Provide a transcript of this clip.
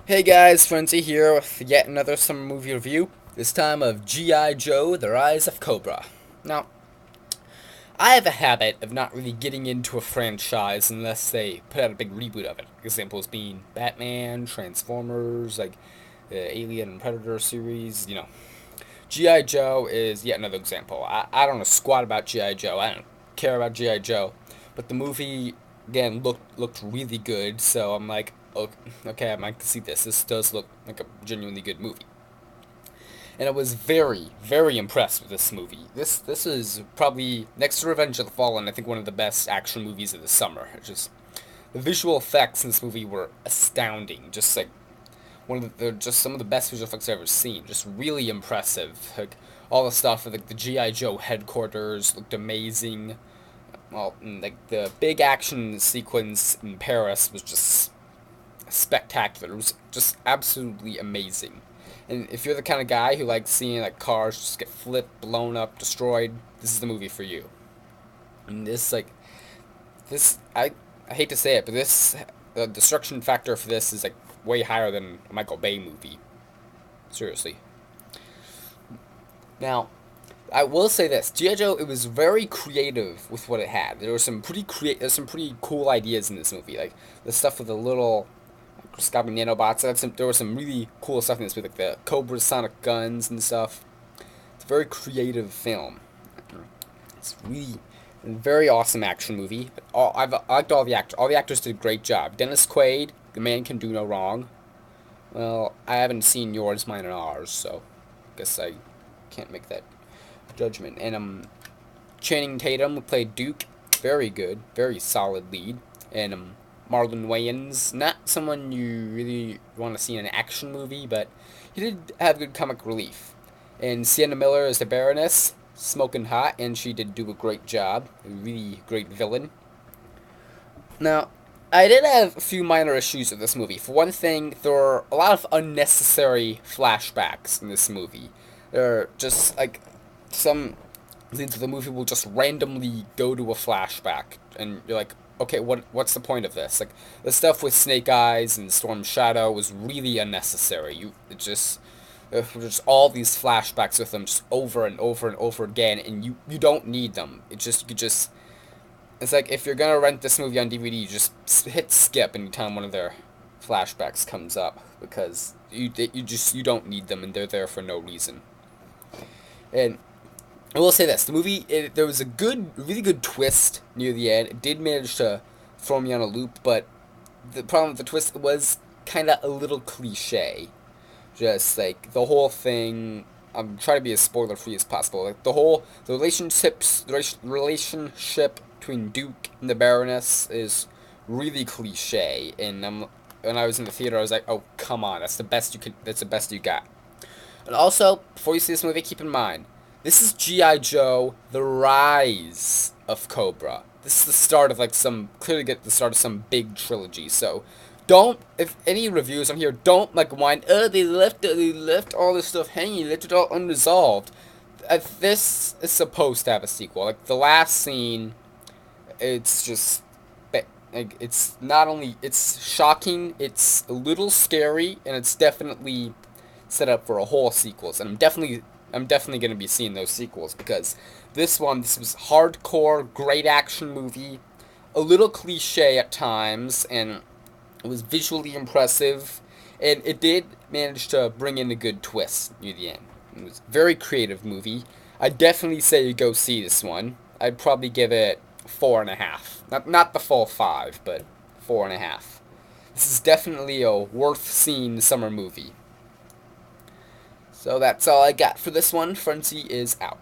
Hey guys, Frenzy here with yet another summer movie review, this time of G.I. Joe, The Rise of Cobra. Now, I have a habit of not really getting into a franchise unless they put out a big reboot of it. Examples being Batman, Transformers, like the Alien and Predator series. G.I. Joe is yet another example. I don't know squat about G.I. Joe, I don't care about G.I. Joe, but the movie, again, looked really good, so I'm like, okay, I'd like to see this. This does look like a genuinely good movie. And I was very, very impressed with this movie. This is probably, next to Revenge of the Fallen, I think one of the best action movies of the summer. It's just, the visual effects in this movie were astounding. Just like, just some of the best visual effects I've ever seen. Just really impressive. Like, all the stuff at like the G.I. Joe headquarters looked amazing. Well, like the big action sequence in Paris was just spectacular. It was just absolutely amazing. And if you're the kind of guy who likes seeing like cars just get flipped, blown up, destroyed, this is the movie for you. And I hate to say it, but the destruction factor for this is like way higher than a Michael Bay movie. Seriously. Now, I will say this: G.I. Joe, it was very creative with what it had. There's some pretty cool ideas in this movie, like the stuff with the little microscopic nanobots. There was some really cool stuff in this movie, like the Cobra sonic guns and stuff. It's a very creative film. It's really a very awesome action movie. I liked all the actors. All the actors did a great job. Dennis Quaid, the man can do no wrong. Well, I haven't seen Yours, Mine, and Ours, so I guess I can't make that judgment. And Channing Tatum, who played Duke, very good, very solid lead. And Marlon Wayans, not someone you really want to see in an action movie, but he did have good comic relief. And Sienna Miller is the Baroness, smoking hot, and she did do a great job. A really great villain. Now, I did have a few minor issues with this movie. For one thing, there are a lot of unnecessary flashbacks in this movie. There are just like some scenes of the movie will just randomly go to a flashback, and you're like, okay, what's the point of this? Like the stuff with Snake Eyes and Storm Shadow was really unnecessary. Just all these flashbacks with them just over and over and over again, and you don't need them. It's like if you're gonna rent this movie on DVD, you just hit skip anytime one of their flashbacks comes up because you don't need them and they're there for no reason. And I will say this: the movie, there was a really good twist near the end. It did manage to throw me on a loop, but the problem with the twist was kind of a little cliche. Just like the whole thing. I'm trying to be as spoiler free as possible. Like the relationship between Duke and the Baroness is really cliche. And when I was in the theater, I was like, oh come on, that's the best you could. That's the best you got. And also, before you see this movie, keep in mind, this is G.I. Joe, The Rise of Cobra. This is the start of clearly get the start of some big trilogy. So, if any reviews on here, don't whine, oh, they left all this stuff hanging, left it all unresolved. This is supposed to have a sequel. Like, the last scene, it's just, like, it's not only, it's shocking, it's a little scary, and it's definitely set up for a whole sequels, and I'm definitely going to be seeing those sequels because this was hardcore, great action movie, a little cliche at times, and it was visually impressive, and it did manage to bring in a good twist near the end. It was a very creative movie. I definitely say you go see this one. I'd probably give it 4.5. Not the full 5, but 4.5. This is definitely a worth seeing summer movie. So that's all I got for this one. Frenzy is out.